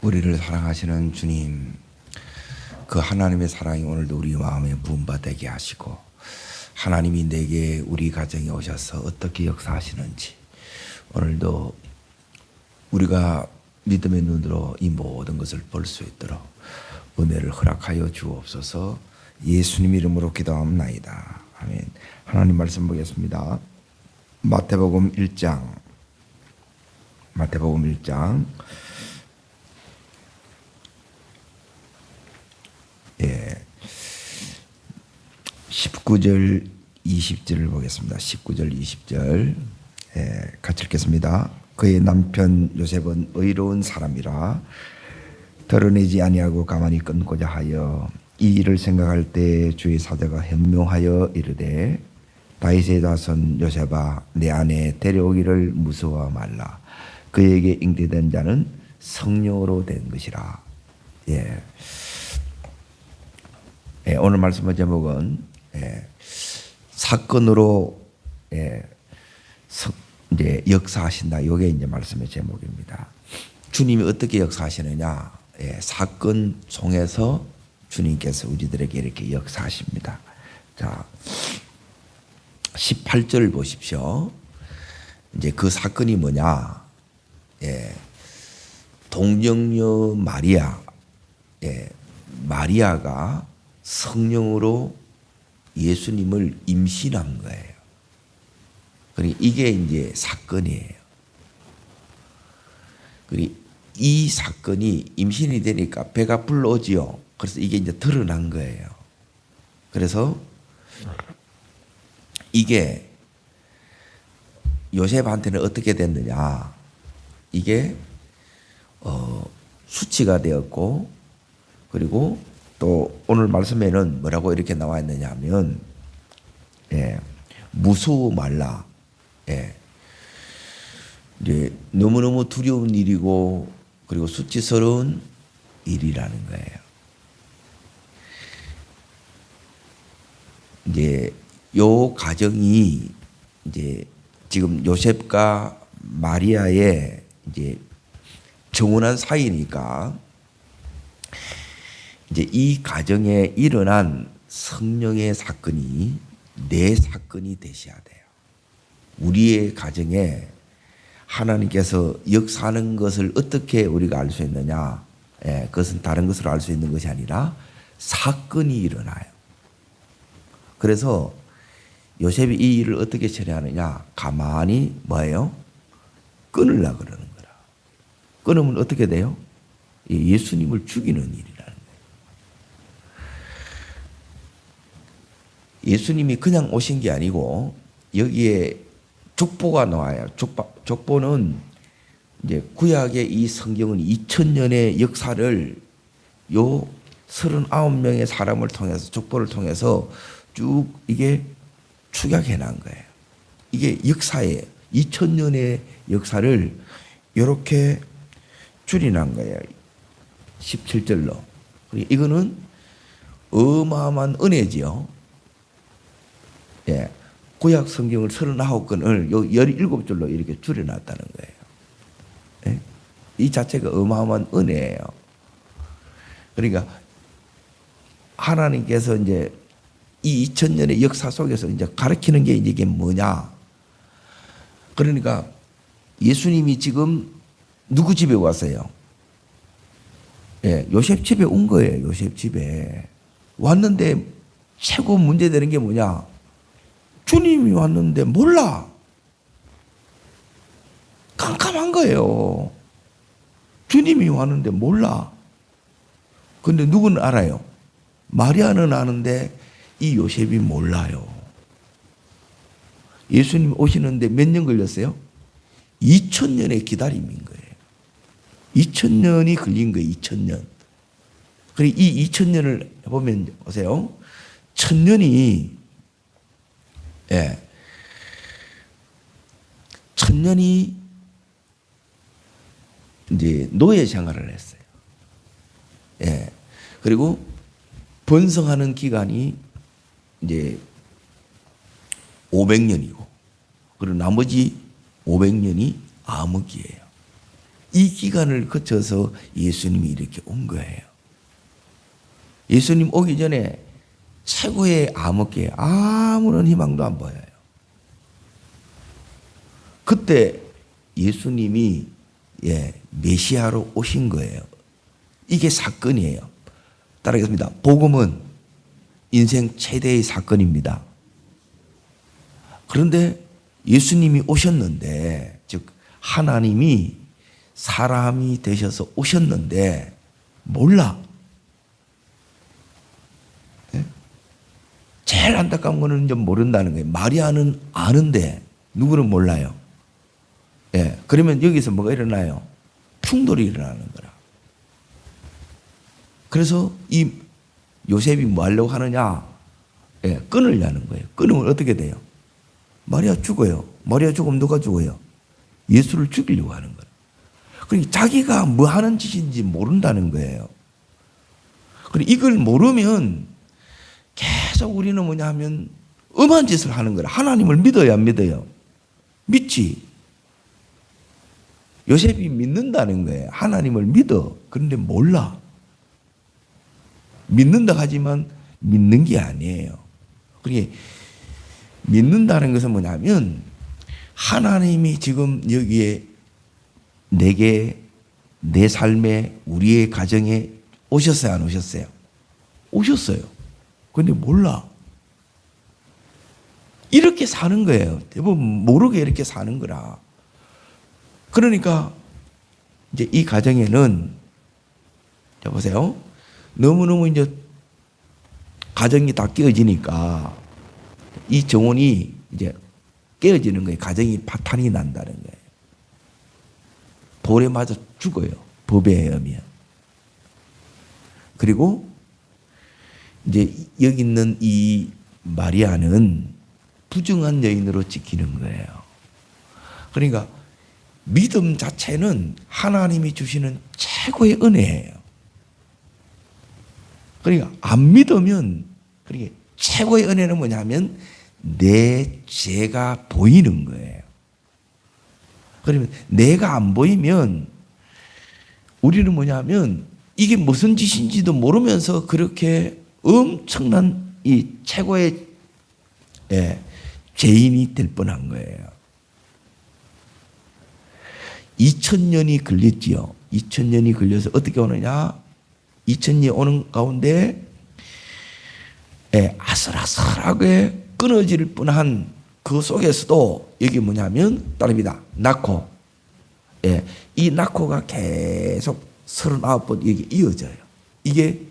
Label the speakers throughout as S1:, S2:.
S1: 우리를 사랑하시는 주님, 그 하나님의 사랑이 오늘도 우리 마음에 부음받게 하시고 하나님이 내게 우리 가정에 오셔서 어떻게 역사하시는지 오늘도 우리가 믿음의 눈으로 이 모든 것을 볼 수 있도록 은혜를 허락하여 주옵소서. 예수님 이름으로 기도합나이다. 아멘. 하나님 말씀 보겠습니다. 마태복음 1장 19절 20절을 보겠습니다. 19절 20절 같이 읽겠습니다. 그의 남편 요셉은 의로운 사람이라 드러내지 아니하고 가만히 끊고자 하여 이 일을 생각할 때 주의 사자가 현명하여 이르되 다윗의 자손 요셉아 내 안에 데려오기를 무서워 말라. 그에게 잉태된 자는 성령으로 된 것이라. 오늘 말씀의 제목은 사건으로 이제 역사하신다. 이게 이제 말씀의 제목입니다. 주님이 어떻게 역사하시느냐? 사건 속에서 주님께서 우리들에게 이렇게 역사하십니다. 자, 18절 보십시오. 이제 그 사건이 뭐냐? 동정녀 마리아, 마리아가 성령으로 예수님을 임신한 거예요. 그러니까 이게 이제 사건이에요. 그리고 이 사건이 임신이 되니까 배가 불러오지요. 그래서 이게 이제 드러난 거예요. 그래서 이게 요셉한테는 어떻게 됐느냐? 이게 수치가 되었고, 그리고 또 오늘 말씀에는 뭐라고 이렇게 나와 있느냐 하면 무서워 말라. 이제 너무너무 두려운 일이고 그리고 수치스러운 일이라는 거예요. 이제 요 가정이 이제 지금 요셉과 마리아의 이제 정혼한 사이니까 이제 이 가정에 일어난 성령의 사건이 내 사건이 되셔야 돼요. 우리의 가정에 하나님께서 역사하는 것을 어떻게 우리가 알 수 있느냐? 그것은 다른 것으로 알 수 있는 것이 아니라 사건이 일어나요. 그래서 요셉이 이 일을 어떻게 처리하느냐? 가만히 뭐예요? 끊으려고 그러는 거라. 끊으면 어떻게 돼요? 예수님을 죽이는 일이라는 거예요. 예수님이 그냥 오신 게 아니고 여기에 족보가 나와요. 족보는 이제 구약의 이 성경은 2000년의 역사를 요 39명의 사람을 통해서 족보를 통해서 쭉 이게 축약해 놓은 거예요. 이게 역사예요. 2000년의 역사를 이렇게 줄여놓은 거예요. 17절로. 이거는 어마어마한 은혜지요. 구약 성경을 39권을 17줄로 이렇게 줄여놨다는 거예요. 이 자체가 어마어마한 은혜예요. 그러니까 하나님께서 이제 이 2000년의 역사 속에서 이제 가르치는 게 이제 이게 뭐냐? 그러니까 예수님이 지금 누구 집에 왔어요? 요셉 집에 온 거예요. 요셉 집에 왔는데 최고 문제되는 게 뭐냐? 주님이 왔는데 몰라. 깜깜한 거예요. 주님이 왔는데 몰라. 근데 누구는 알아요? 마리아는 아는데 이 요셉이 몰라요. 예수님 오시는데 몇 년 걸렸어요? 2000년의 기다림인 거예요. 2000년이 걸린 거예요. 2000년. 그리고 이 2000년을 해보면 보세요. 1000년이 1000년이 이제 노예 생활을 했어요. 그리고 번성하는 기간이 이제 500년이고, 그리고 나머지 500년이 암흑이에요. 이 기간을 거쳐서 예수님이 이렇게 온 거예요. 예수님 오기 전에 최고의 암흑기에 아무런 희망도 안 보여요. 그때 예수님이 메시아로 오신 거예요. 이게 사건이에요. 따라하겠습니다. 복음은 인생 최대의 사건입니다. 그런데 예수님이 오셨는데, 즉 하나님이 사람이 되셔서 오셨는데 몰라. 제일 안타까운 거는 좀 모른다는 거예요. 마리아는 아는데 누구는 몰라요. 그러면 여기서 뭐가 일어나요? 충돌이 일어나는 거라. 그래서 이 요셉이 뭐 하려고 하느냐? 끊으려는 거예요. 끊으면 어떻게 돼요? 마리아 죽어요. 마리아 죽으면 누가 죽어요? 예수를 죽이려고 하는 거예요. 그러니까 자기가 뭐 하는 짓인지 모른다는 거예요. 그리고 이걸 모르면 계속 우리는 뭐냐 하면 엄한 짓을 하는 거라. 하나님을 믿어요, 안 믿어요? 믿지. 요셉이 믿는다는 거예요. 하나님을 믿어. 그런데 몰라. 믿는다 하지만 믿는 게 아니에요. 그러니까 믿는다는 것은 뭐냐면 하나님이 지금 여기에 내게, 내 삶에, 우리의 가정에 오셨어요, 안 오셨어요? 오셨어요. 그런데 몰라. 이렇게 사는 거예요. 대부분 모르게 이렇게 사는 거라. 그러니까 이제 이 가정에는, 자 보세요. 너무너무 이제 가정이 다 깨어지니까 이 정원이 이제 깨어지는 거예요. 가정이 파탄이 난다는 거예요. 돌에 맞아 죽어요. 법에 의하면. 그리고 이제 여기 있는 이 마리아는 부정한 여인으로 찍히는 거예요. 그러니까 믿음 자체는 하나님이 주시는 최고의 은혜예요. 그러니까 안 믿으면, 그러니까 최고의 은혜는 뭐냐면 내 죄가 보이는 거예요. 그러면 내가 안 보이면 우리는 뭐냐면 이게 무슨 짓인지도 모르면서 그렇게 엄청난 이 최고의 죄인이 될 뻔한 거예요. 2000년이 걸렸지요. 2000년이 걸려서 어떻게 오느냐? 2000년이 오는 가운데 아슬아슬하게 끊어질 뻔한 그 속에서도 여기 뭐냐면 따릅니다. 낙호. 이 낙호가 계속 39번 여기 이어져요. 이게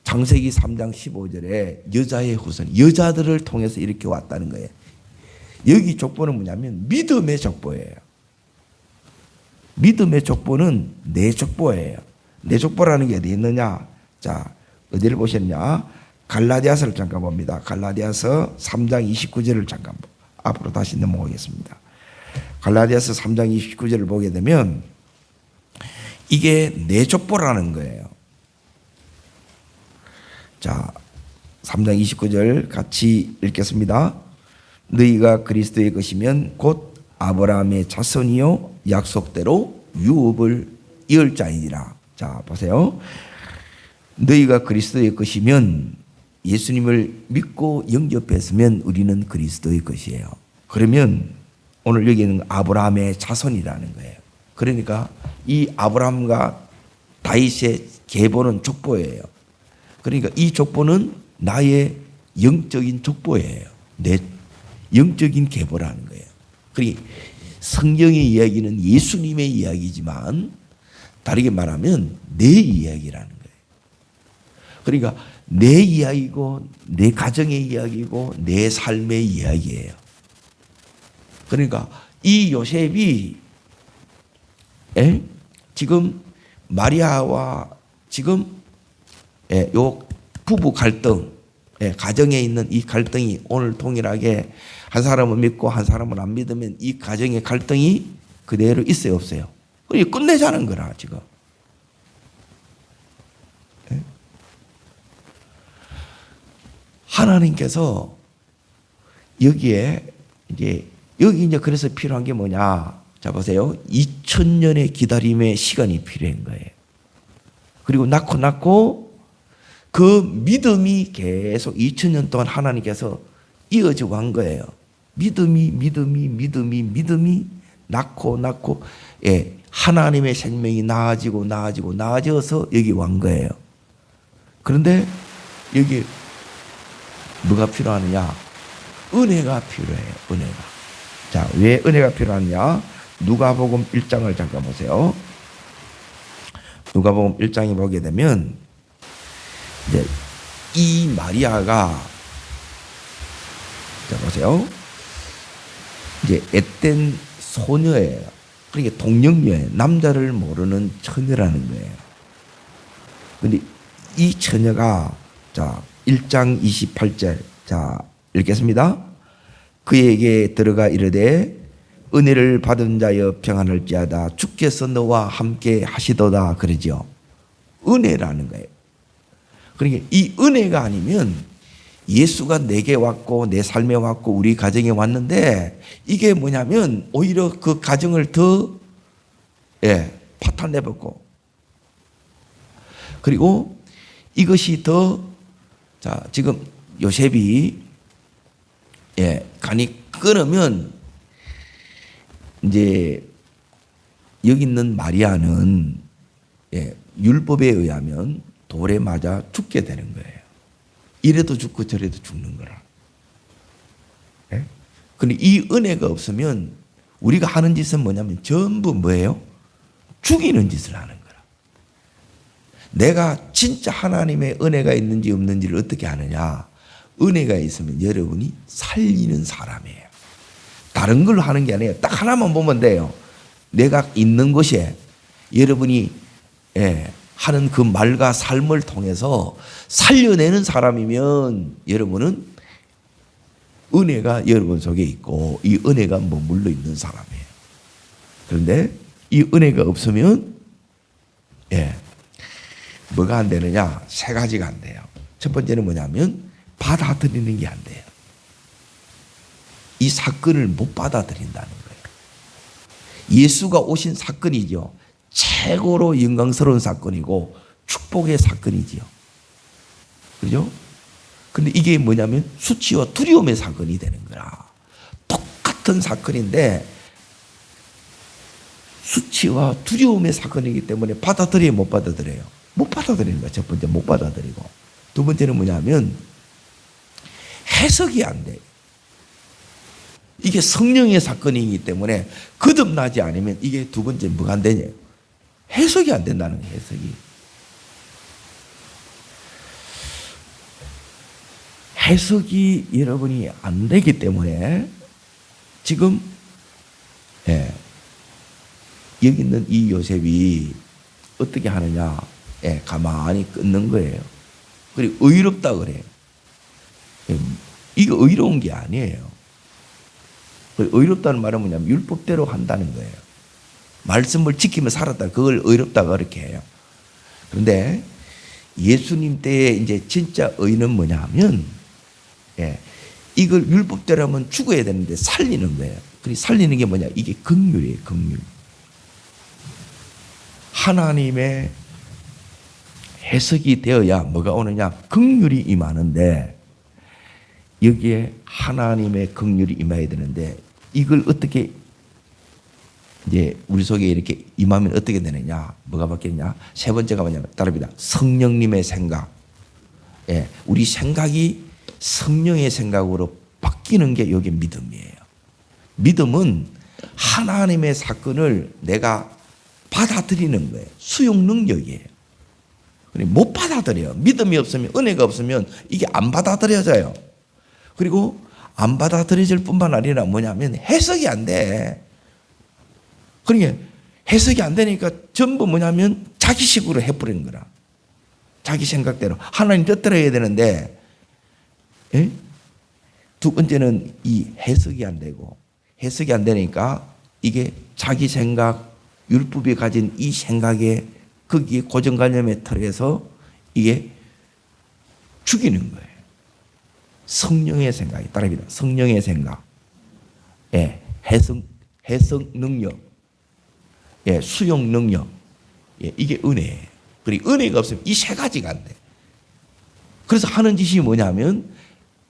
S1: 창세기 3장 15절에 여자의 후손, 여자들을 통해서 이렇게 왔다는 거예요. 여기 족보는 뭐냐면 믿음의 족보예요. 믿음의 족보는 내 족보예요. 내 족보라는 게 어디 있느냐? 자, 어디를 보셨냐? 갈라디아서를 잠깐 봅니다. 갈라디아서 3장 29절을 잠깐 앞으로 다시 넘어가겠습니다. 갈라디아서 3장 29절을 보게 되면 이게 내 족보라는 거예요. 자, 3장 29절 같이 읽겠습니다. 너희가 그리스도의 것이면 곧 아브라함의 자손이요 약속대로 유업을 이을 자이니라. 자, 보세요. 너희가 그리스도의 것이면 예수님을 믿고 영접했으면 우리는 그리스도의 것이에요. 그러면 오늘 여기는 아브라함의 자손이라는 거예요. 그러니까 이 아브라함과 다윗의 계보는 족보예요. 그러니까 이 족보는 나의 영적인 족보예요. 내 영적인 계보라는 거예요. 그러니까 성경의 이야기는 예수님의 이야기지만 다르게 말하면 내 이야기라는 거예요. 그러니까 내 이야기고 내 가정의 이야기고 내 삶의 이야기예요. 그러니까 이 요셉이 지금 마리아와 지금 요 부부 갈등, 가정에 있는 이 갈등이 오늘 동일하게 한 사람은 믿고 한 사람은 안 믿으면 이 가정의 갈등이 그대로 있어요, 없어요? 그러니까 끝내자는 거라 지금. 하나님께서 여기에 이제 여기 이제 그래서 필요한 게 뭐냐? 자, 보세요. 2000년의 기다림의 시간이 필요한 거예요. 그리고 낳고 그 믿음이 계속 2000년 동안 하나님께서 이어져 간 거예요. 믿음이 낳고 예, 하나님의 생명이 나아져서 여기 wan 거예요. 그런데 여기 뭐가 필요하느냐? 은혜가 필요해요. 은혜가. 자, 왜 은혜가 필요하냐? 누가복음 1장을 잠깐 보세요. 누가복음 1장에 보게 되면 이제 이 마리아가, 자 보세요. 이제 앳된 소녀예요. 그러니까 동정녀예요. 남자를 모르는 처녀라는 거예요. 근데 이 처녀가, 자 1장 28절, 자 읽겠습니다. 그에게 들어가 이르되 은혜를 받은 자여 평안할지어다 주께서 너와 함께 하시도다 그러죠. 은혜라는 거예요. 그러니까 이 은혜가 아니면 예수가 내게 왔고 내 삶에 왔고 우리 가정에 왔는데 이게 뭐냐면 오히려 그 가정을 더 파탄내버리고, 그리고 이것이 더, 자 지금 요셉이 간이 끊으면 이제 여기 있는 마리아는 율법에 의하면 돌에 맞아 죽게 되는 거예요. 이래도 죽고 저래도 죽는 거라. 그런데 이 은혜가 없으면 우리가 하는 짓은 뭐냐면 전부 뭐예요? 죽이는 짓을 하는 거라. 내가 진짜 하나님의 은혜가 있는지 없는지를 어떻게 아느냐? 은혜가 있으면 여러분이 살리는 사람이에요. 다른 걸로 하는 게 아니에요. 딱 하나만 보면 돼요. 내가 있는 것에 여러분이 하는 그 말과 삶을 통해서 살려내는 사람이면 여러분은 은혜가 여러분 속에 있고 이 은혜가 머물러 있는 사람이에요. 그런데 이 은혜가 없으면 뭐가 안 되느냐? 세 가지가 안 돼요. 첫 번째는 뭐냐면 받아들이는 게 안 돼요. 이 사건을 못 받아들인다는 거예요. 예수가 오신 사건이죠. 최고로 영광스러운 사건이고 축복의 사건이지요. 그죠? 근데 이게 뭐냐면 수치와 두려움의 사건이 되는 거라. 똑같은 사건인데 수치와 두려움의 사건이기 때문에 받아들여요, 못 받아들여요? 못 받아들이는 거예요. 첫 번째 못 받아들이고, 두 번째는 뭐냐면 해석이 안 돼요. 이게 성령의 사건이기 때문에 거듭나지 않으면 이게 두 번째 뭐가 안 되냐? 해석이 안 된다는 거예요. 해석이 여러분이 안 되기 때문에 지금 여기 있는 이 요셉이 어떻게 하느냐? 가만히 끊는 거예요. 그리고 의롭다 그래요. 이거 의로운 게 아니에요. 의롭다는 말은 뭐냐면 율법대로 한다는 거예요. 말씀을 지키며 살았다. 그걸 의롭다 그렇게 해요. 그런데 예수님 때에 이제 진짜 의는 뭐냐 하면 이걸 율법대로 하면 죽어야 되는데 살리는 거예요. 그리고 살리는 게 뭐냐? 이게 긍휼이에요. 긍휼. 하나님의 해석이 되어야 뭐가 오느냐? 긍휼이 임하는데 여기에 하나님의 긍휼이 임해야 되는데 이걸 어떻게 이제 우리 속에 이렇게 임하면 어떻게 되느냐? 뭐가 바뀌느냐? 세 번째가 뭐냐면 따릅니다. 성령님의 생각. 우리 생각이 성령의 생각으로 바뀌는 게 여기 믿음이에요. 믿음은 하나님의 사건을 내가 받아들이는 거예요. 수용 능력이에요. 못 받아들여요. 믿음이 없으면, 은혜가 없으면 이게 안 받아들여져요. 그리고 안 받아들여질 뿐만 아니라 뭐냐면 해석이 안 돼. 그러니까 해석이 안 되니까 전부 뭐냐면 자기식으로 해버리는 거라. 자기 생각대로. 하나님 뜻대로 해야 되는데, 두 번째는 이 해석이 안 되고, 해석이 안 되니까 이게 자기 생각, 율법이 가진 이 생각에 거기에 고정관념에 틀어서 이게 죽이는 거예요. 성령의 생각이 따릅니다. 성령의 생각. 해석 능력. 예, 수용 능력. 예, 이게 은혜예요. 그리고 은혜가 없으면 이 세 가지가 안 돼. 그래서 하는 짓이 뭐냐면,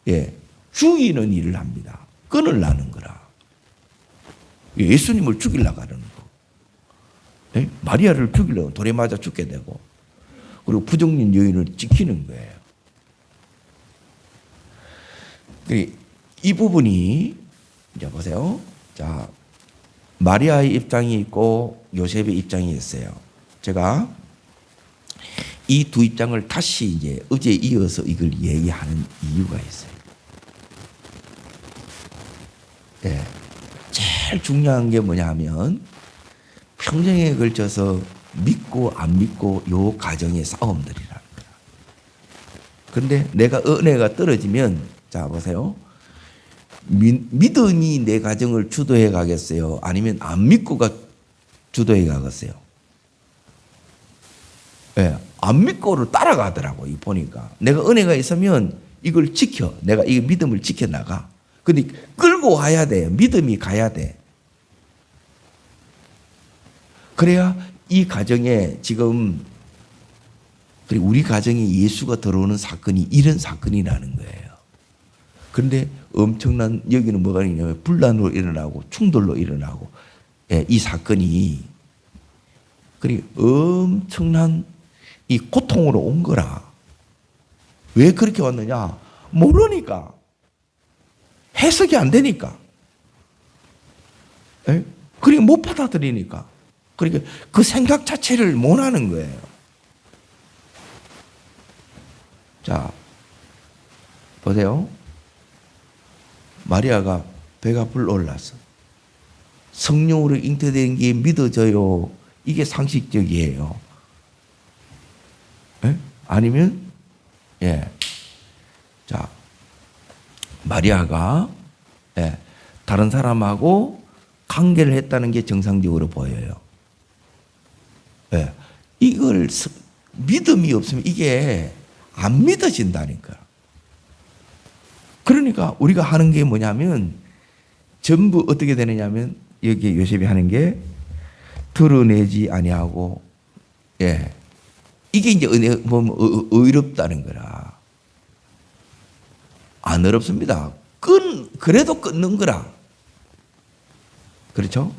S1: 예, 죽이는 일을 합니다. 끊으려는 거라. 예수님을 죽이려고 하는 거. 예? 마리아를 죽이려고 돌에 맞아 죽게 되고, 그리고 부정린 여인을 지키는 거예요. 이 부분이, 이제 보세요. 자, 마리아의 입장이 있고 요셉의 입장이 있어요. 제가 이 두 입장을 다시 이제 어제 이어서 이걸 얘기하는 이유가 있어요. 네. 제일 중요한 게 뭐냐 하면 평생에 걸쳐서 믿고 안 믿고 요 가정의 싸움들이라는 거야. 그런데 내가 은혜가 떨어지면, 자 보세요. 믿음이 내 가정을 주도해 가겠어요? 아니면 안 믿고가 주도해 가겠어요? 네, 안 믿고를 따라가더라고. 이 보니까 내가 은혜가 있으면 이걸 지켜, 내가 이 믿음을 지켜 나가. 근데 끌고 와야 돼. 믿음이 가야 돼. 그래야 이 가정에 지금, 그리고 우리 가정에 예수가 들어오는 사건이 이런 사건이라는 거예요. 그런데 엄청난, 여기는 뭐가 있냐면 분란으로 일어나고 충돌로 일어나고, 예, 이 사건이 그리고 엄청난 이 고통으로 온 거라. 왜 그렇게 왔느냐? 모르니까. 해석이 안 되니까. 예? 그리고 못 받아들이니까. 그러니까 그 생각 자체를 못 하는 거예요. 자, 보세요. 마리아가 배가 불올랐어. 성령으로 잉태된 게 믿어져요. 이게 상식적이에요. 예? 아니면, 예. 자, 마리아가, 예, 다른 사람하고 관계를 했다는 게 정상적으로 보여요. 예. 이걸 믿음이 없으면 이게 안 믿어진다니까. 그러니까 우리가 하는 게 뭐냐면 전부 어떻게 되느냐면 여기 요셉이 하는 게 드러내지 아니하고, 예, 이게 이제 의롭다는 거라. 안 어렵습니다. 그래도 끊는 거라. 그렇죠?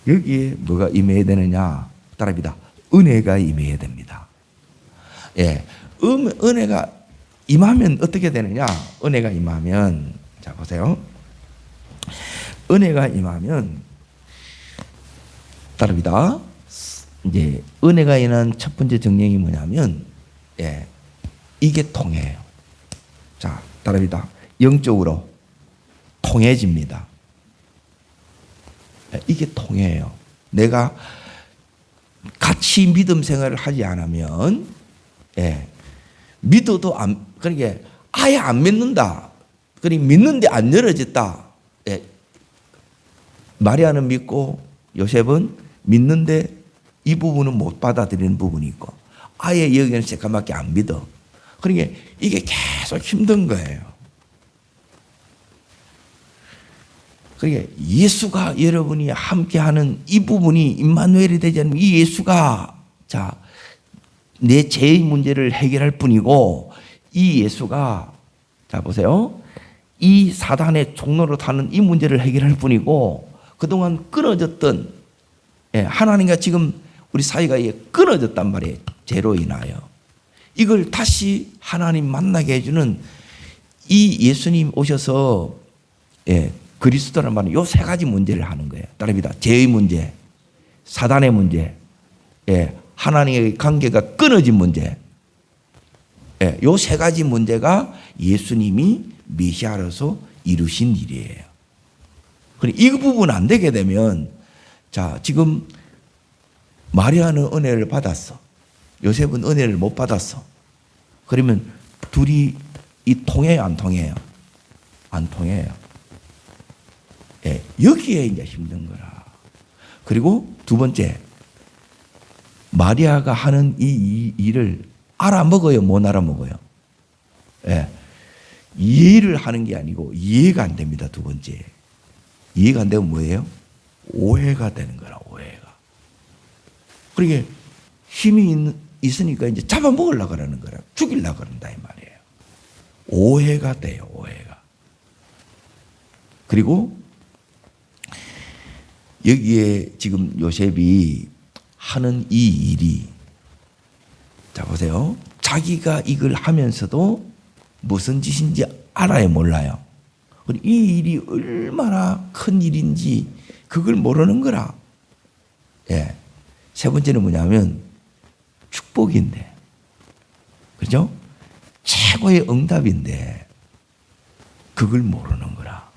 S1: 여기에 뭐가 임해야 되느냐? 따라합니다. 은혜가 임해야 됩니다. 예, 은혜가 임하면 어떻게 되느냐? 은혜가 임하면, 자 보세요. 은혜가 임하면, 따라합니다. 이제 은혜가 임한 첫 번째 정령이 뭐냐면, 예, 이게 통해요. 자, 따라합니다. 영적으로 통해집니다. 예, 이게 통해요. 내가 같이 믿음 생활을 하지 않으면, 예, 믿어도 안, 그러니까 아예 안 믿는다. 그러니까 믿는데 안 열어졌다. 예. 마리아는 믿고 요셉은 믿는데 이 부분은 못 받아들이는 부분이 있고, 아예 여기는 새까맣게 안 믿어. 그러니까 이게 계속 힘든 거예요. 그러니까 예수가 여러분이 함께하는 이 부분이 임마누엘이 되지 않으면 이 예수가, 자, 내 죄의 문제를 해결할 뿐이고, 이 예수가, 자 보세요, 이 사단의 종로로 타는 이 문제를 해결할 뿐이고, 그동안 끊어졌던, 예, 하나님과 지금 우리 사이가 끊어졌단 말이에요. 죄로 인하여. 이걸 다시 하나님 만나게 해주는 이 예수님 오셔서, 예, 그리스도란 말은 요 세 가지 문제를 하는 거예요. 따릅니다. 죄의 문제, 사단의 문제, 예, 하나님의 관계가 끊어진 문제, 예, 요 세 가지 문제가 예수님이 메시아로서 이루신 일이에요. 그리고 이 부분 안 되게 되면, 자, 지금 마리아는 은혜를 받았어. 요셉은 은혜를 못 받았어. 그러면 둘이 이 통해요, 안 통해요? 안 통해요. 예, 여기에 이제 힘든 거라. 그리고 두 번째, 마리아가 하는 이 일을 알아먹어요, 못 알아먹어요? 예, 이해를 하는 게 아니고 이해가 안 됩니다. 두 번째, 이해가 안 되면 뭐예요? 오해가 되는 거라. 오해가. 그러게 힘이 있으니까 이제 잡아먹으려고 그러는 거라. 죽이려고 그런다 이 말이에요. 오해가 돼요. 오해가. 그리고 여기에 지금 요셉이 하는 이 일이, 자 보세요. 자기가 이걸 하면서도 무슨 짓인지 알아요, 몰라요? 이 일이 얼마나 큰 일인지 그걸 모르는 거라. 예. 세 번째는 뭐냐면 축복인데, 그렇죠? 최고의 응답인데 그걸 모르는 거라.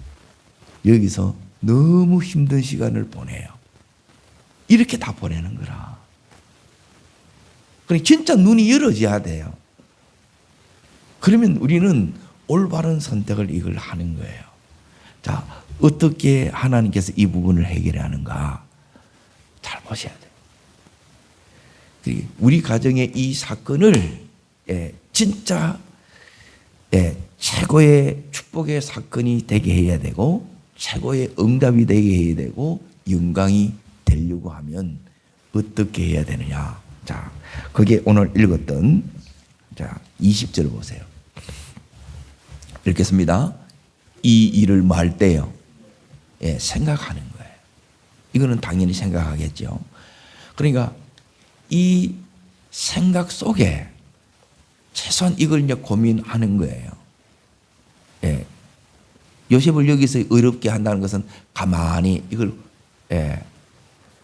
S1: 여기서 너무 힘든 시간을 보내요. 이렇게 다 보내는 거라. 그러니까 진짜 눈이 열어져야 돼요. 그러면 우리는 올바른 선택을 이걸 하는 거예요. 자, 어떻게 하나님께서 이 부분을 해결하는가 잘 보셔야 돼요. 우리 가정의 이 사건을 진짜 최고의 축복의 사건이 되게 해야 되고, 최고의 응답이 되게 해야 되고, 영광이 되려고 하면 어떻게 해야 되느냐. 자, 거기에 오늘 읽었던, 자, 20절 보세요. 읽겠습니다. 이 일을 뭐 할 때요? 생각하는 거예요. 이거는 당연히 생각하겠죠. 그러니까 이 생각 속에 최소한 이걸 이제 고민하는 거예요. 요셉을 여기서 의롭게 한다는 것은 가만히 이걸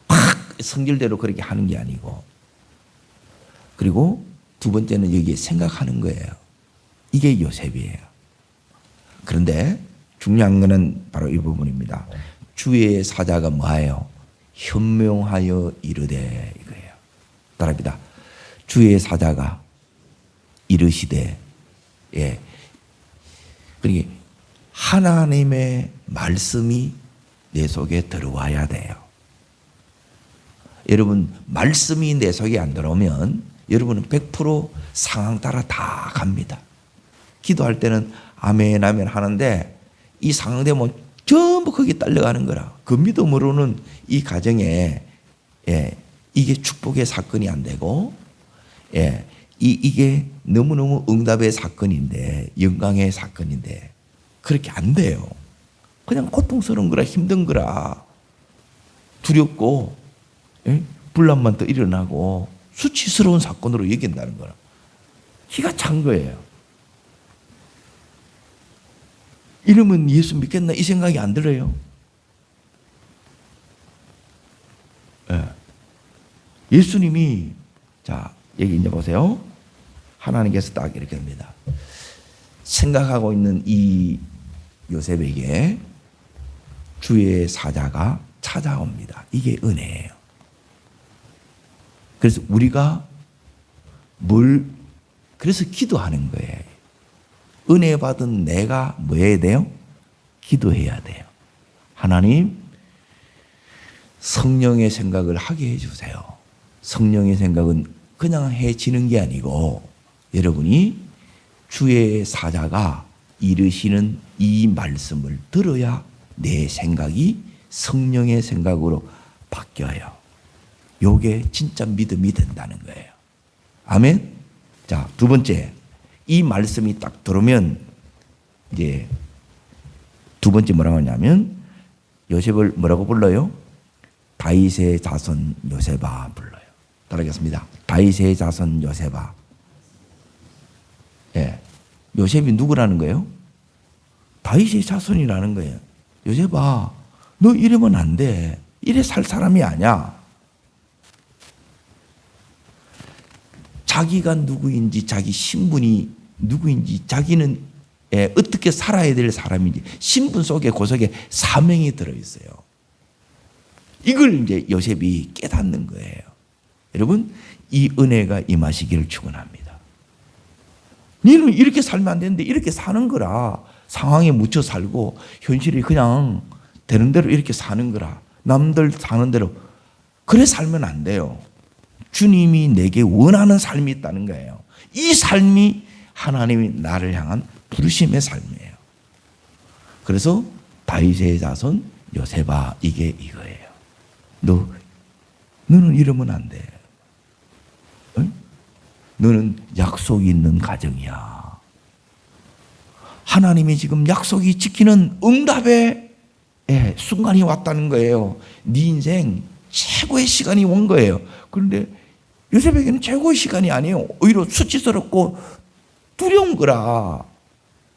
S1: 팍 성질대로 그렇게 하는 게 아니고, 그리고 두 번째는 여기에 생각하는 거예요. 이게 요셉이에요. 그런데 중요한 것은 바로 이 부분입니다. 주의 사자가 뭐예요? 현명하여 이르되, 이거예요. 따라합니다. 주의 사자가 이르시되, 그러니까 하나님의 말씀이 내 속에 들어와야 돼요. 여러분, 말씀이 내 속에 안 들어오면 여러분은 100% 상황 따라 다 갑니다. 기도할 때는 아멘 아멘 하는데 이 상황 되면 전부 거기에 딸려가는 거라. 그 믿음으로는 이 가정에 이게 축복의 사건이 안 되고, 이게 너무너무 응답의 사건인데, 영광의 사건인데 그렇게 안 돼요. 그냥 고통스러운 거라, 힘든 거라, 두렵고 분란만 더 일어나고 수치스러운 사건으로 여긴다는 거라. 기가 찬 거예요. 이러면 예수 믿겠나 이 생각이 안 들어요. 예수님이, 자 여기 이제 보세요. 하나님께서 딱 이렇게 합니다. 생각하고 있는 이 요셉에게 주의 사자가 찾아옵니다. 이게 은혜예요. 그래서 우리가 그래서 기도하는 거예요. 은혜 받은 내가 뭐 해야 돼요? 기도해야 돼요. 하나님, 성령의 생각을 하게 해주세요. 성령의 생각은 그냥 해지는 게 아니고, 여러분이 주의 사자가 이르시는 이 말씀을 들어야 내 생각이 성령의 생각으로 바뀌어요. 요게 진짜 믿음이 된다는 거예요. 아멘? 자, 두 번째. 이 말씀이 딱 들어오면 이제 두 번째 뭐라고 하냐면, 요셉을 뭐라고 불러요? 다윗의 자손 요셉아 불러요. 따라하겠습니다. 다윗의 자손 요셉아. 요셉이 누구라는 거예요? 다윗의 자손이라는 거예요. 요셉아, 너 이러면 안 돼. 이래 살 사람이 아니야. 자기가 누구인지, 자기 신분이 누구인지, 자기는 어떻게 살아야 될 사람인지 신분 속에 그 속에 사명이 들어있어요. 이걸 이제 요셉이 깨닫는 거예요. 여러분, 이 은혜가 임하시기를 축원합니다. 너는 이렇게 살면 안 되는데 이렇게 사는 거라. 상황에 묻혀 살고 현실이 그냥 되는 대로 이렇게 사는 거라. 남들 사는 대로 그래 살면 안 돼요. 주님이 내게 원하는 삶이 있다는 거예요. 이 삶이 하나님이 나를 향한 부르심의 삶이에요. 그래서 다윗의 자손 요셉아, 이게 이거예요. 너는 이러면 안 돼. 너는 약속이 있는 가정이야. 하나님이 지금 약속이 지키는 응답의 순간이 왔다는 거예요. 네 인생 최고의 시간이 온 거예요. 그런데 요셉에게는 최고의 시간이 아니에요. 오히려 수치스럽고 두려운 거라.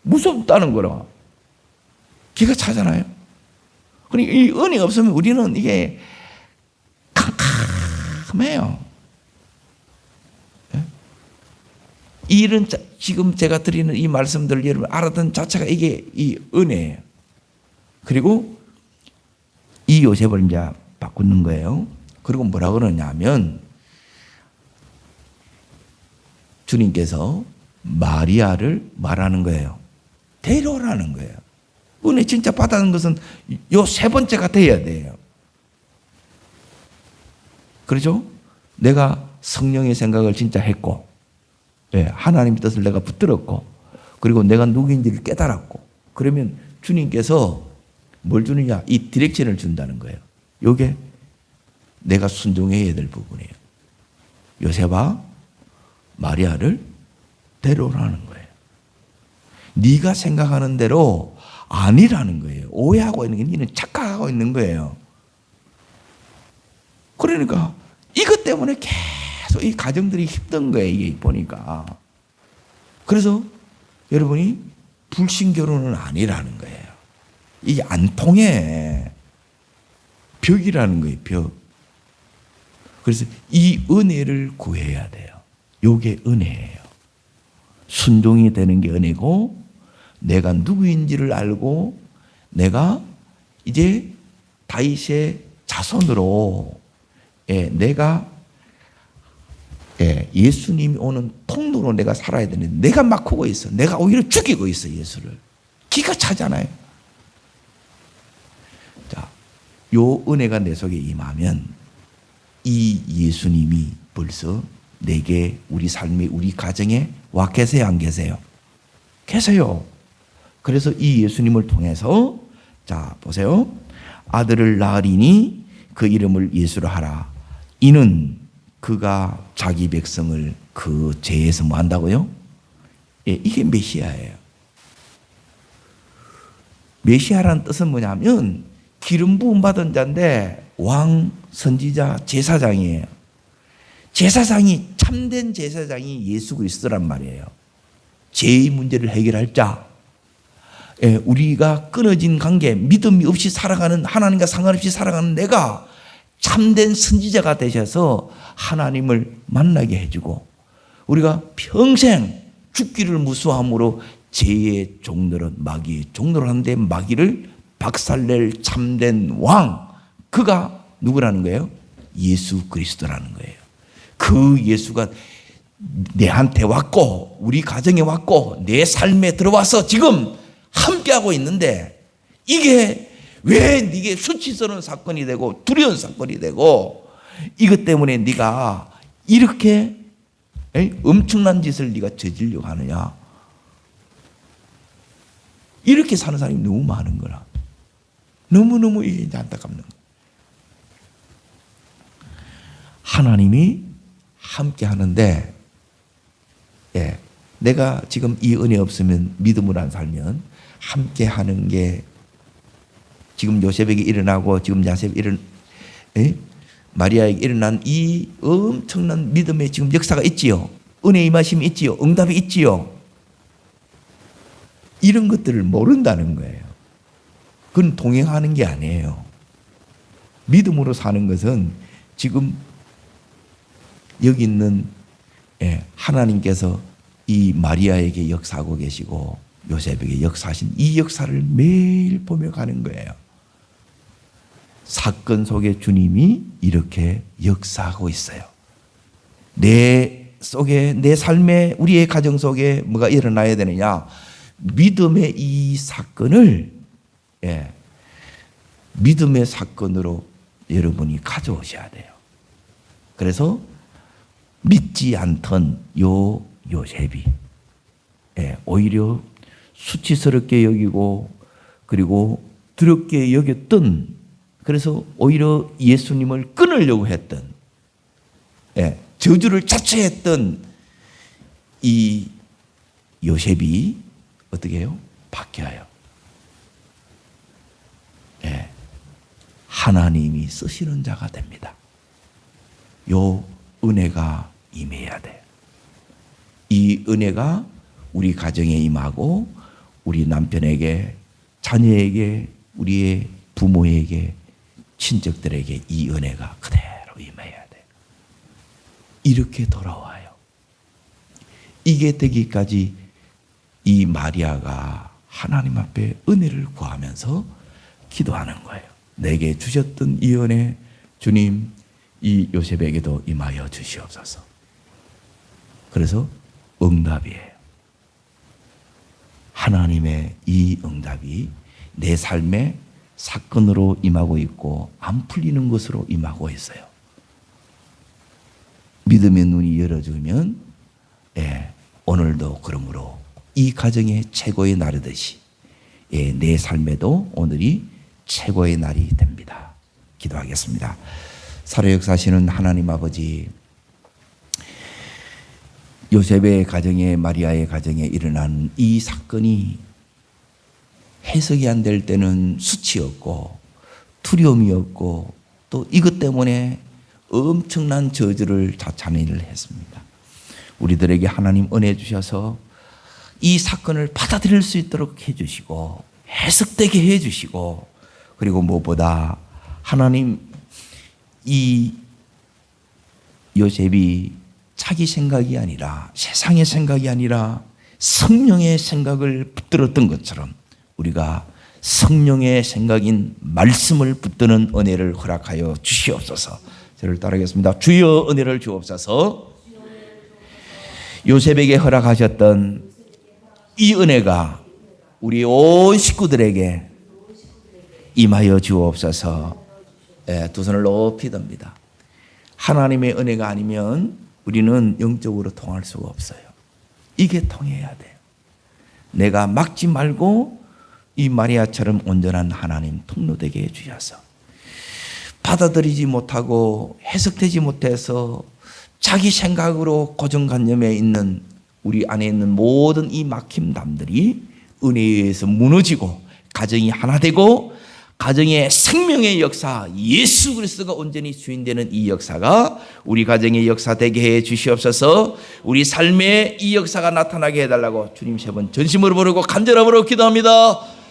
S1: 무섭다는 거라. 기가 차잖아요. 그러니까 이 은혜가 없으면 우리는 이게 캄캄해요. 이 일은 지금 제가 드리는 이 말씀들 여러분 알았던 자체가 이게 이 은혜예요. 그리고 이 요셉을 이제 바꾸는 거예요. 그리고 뭐라 그러냐면 주님께서 마리아를 말하는 거예요. 데려오라는 거예요. 은혜 진짜 받아는 것은 요 세 번째가 돼야 돼요. 그렇죠? 내가 성령의 생각을 진짜 했고, 하나님의 뜻을 내가 붙들었고, 그리고 내가 누구인지를 깨달았고, 그러면 주님께서 뭘 주느냐? 이 디렉션을 준다는 거예요. 요게 내가 순종해야 될 부분이에요. 요셉아, 마리아를 데려오라는 거예요. 네가 생각하는 대로 아니라는 거예요. 오해하고 있는 게 너는 착각하고 있는 거예요. 그러니까 이것 때문에 계속 이 가정들이 힘든 거예요. 이게 보니까. 그래서 여러분이 불신 결혼은 아니라는 거예요. 이게 안 통해. 벽이라는 거예요. 벽. 그래서 이 은혜를 구해야 돼요. 요게 은혜예요. 순종이 되는 게 은혜고, 내가 누구인지를 알고 내가 이제 다윗의 자손으로 내가 예수님이 오는 통로로 내가 살아야 되는데 내가 막히고 있어. 내가 오히려 죽이고 있어, 예수를. 기가 차잖아요. 자, 요 은혜가 내 속에 임하면 이 예수님이 벌써 내게, 우리 삶에, 우리 가정에 와 계세요, 안 계세요? 계세요. 그래서 이 예수님을 통해서, 자, 보세요. 아들을 낳으리니 그 이름을 예수로 하라. 이는 그가 자기 백성을 그 죄에서 뭐 한다고요? 이게 메시아예요. 메시아라는 뜻은 뭐냐면 기름 부음 받은 자인데 왕, 선지자, 제사장이에요. 제사장이, 참된 제사장이 예수 그리스도란 말이에요. 죄의 문제를 해결할 자. 우리가 끊어진 관계, 믿음이 없이 살아가는, 하나님과 상관없이 살아가는 내가 참된 선지자가 되셔서 하나님을 만나게 해주고, 우리가 평생 죽기를 무수함으로 죄의 종노릇, 마귀의 종노릇 하는데 마귀를 박살낼 참된 왕, 그가 누구라는 거예요? 예수 그리스도라는 거예요. 그 예수가 내한테 왔고 우리 가정에 왔고 내 삶에 들어와서 지금 함께하고 있는데, 이게 왜 네게 수치스러운 사건이 되고 두려운 사건이 되고, 이것 때문에 네가 이렇게 엄청난 짓을 네가 저지르려고 하느냐. 이렇게 사는 사람이 너무 많은 거라. 너무너무 이게 안타깝는 거야. 하나님이 함께 하는데, 내가 지금 이 은혜 없으면, 믿음으로 안 살면 함께 하는 게 지금 요셉에게 일어나고 지금 마리아에게 일어난 이 엄청난 믿음의 지금 역사가 있지요. 은혜 임하심이 있지요. 응답이 있지요. 이런 것들을 모른다는 거예요. 그건 동행하는 게 아니에요. 믿음으로 사는 것은 지금 여기 있는 하나님께서 이 마리아에게 역사하고 계시고 요셉에게 역사하신 이 역사를 매일 보며 가는 거예요. 사건 속에 주님이 이렇게 역사하고 있어요. 내 속에, 내 삶에, 우리의 가정 속에 뭐가 일어나야 되느냐? 믿음의 이 사건을 믿음의 사건으로 여러분이 가져오셔야 돼요. 그래서 믿지 않던 요셉이 오히려 수치스럽게 여기고 그리고 더럽게 여겼던, 그래서 오히려 예수님을 끊으려고 했던, 저주를 자처했던 이 요셉이 어떻게 해요? 바뀌어요. 예. 하나님이 쓰시는 자가 됩니다. 요 은혜가 임해야 돼. 이 은혜가 우리 가정에 임하고 우리 남편에게, 자녀에게, 우리의 부모에게, 친척들에게 이 은혜가 그대로 임해야 돼. 이렇게 돌아와요. 이게 되기까지 이 마리아가 하나님 앞에 은혜를 구하면서 기도하는 거예요. 내게 주셨던 이 은혜, 주님, 이 요셉에게도 임하여 주시옵소서. 그래서 응답이에요. 하나님의 이 응답이 내 삶에 사건으로 임하고 있고 안 풀리는 것으로 임하고 있어요. 믿음의 눈이 열어주면 오늘도 그러므로 이 가정의 최고의 날이듯이 내 삶에도 오늘이 최고의 날이 됩니다. 기도하겠습니다. 살아 역사하시는 하나님 아버지, 요셉의 가정에, 마리아의 가정에 일어난 이 사건이 해석이 안 될 때는 수치였고 두려움이었고 또 이것 때문에 엄청난 저주를 자찬을 했습니다. 우리들에게 하나님 은혜 주셔서 이 사건을 받아들일 수 있도록 해주시고 해석되게 해주시고, 그리고 무엇보다 하나님, 이 요셉이 자기 생각이 아니라, 세상의 생각이 아니라 성령의 생각을 붙들었던 것처럼 우리가 성령의 생각인 말씀을 붙드는 은혜를 허락하여 주시옵소서. 저를 따르겠습니다. 주여 은혜를 주옵소서. 요셉에게 허락하셨던 이 은혜가 우리 온 식구들에게 임하여 주옵소서. 두 손을 높이 듭니다. 하나님의 은혜가 아니면 우리는 영적으로 통할 수가 없어요. 이게 통해야 돼요. 내가 막지 말고 이 마리아처럼 온전한 하나님 통로되게 해주셔서, 받아들이지 못하고 해석되지 못해서 자기 생각으로 고정관념에 있는 우리 안에 있는 모든 이 막힘담들이 은혜에 의해서 무너지고 가정이 하나 되고 가정의 생명의 역사, 예수 그리스도가 온전히 주인되는 이 역사가 우리 가정의 역사 되게 해 주시옵소서. 우리 삶에 이 역사가 나타나게 해달라고 주님 세 번 전심으로 부르고 간절함으로 기도합니다.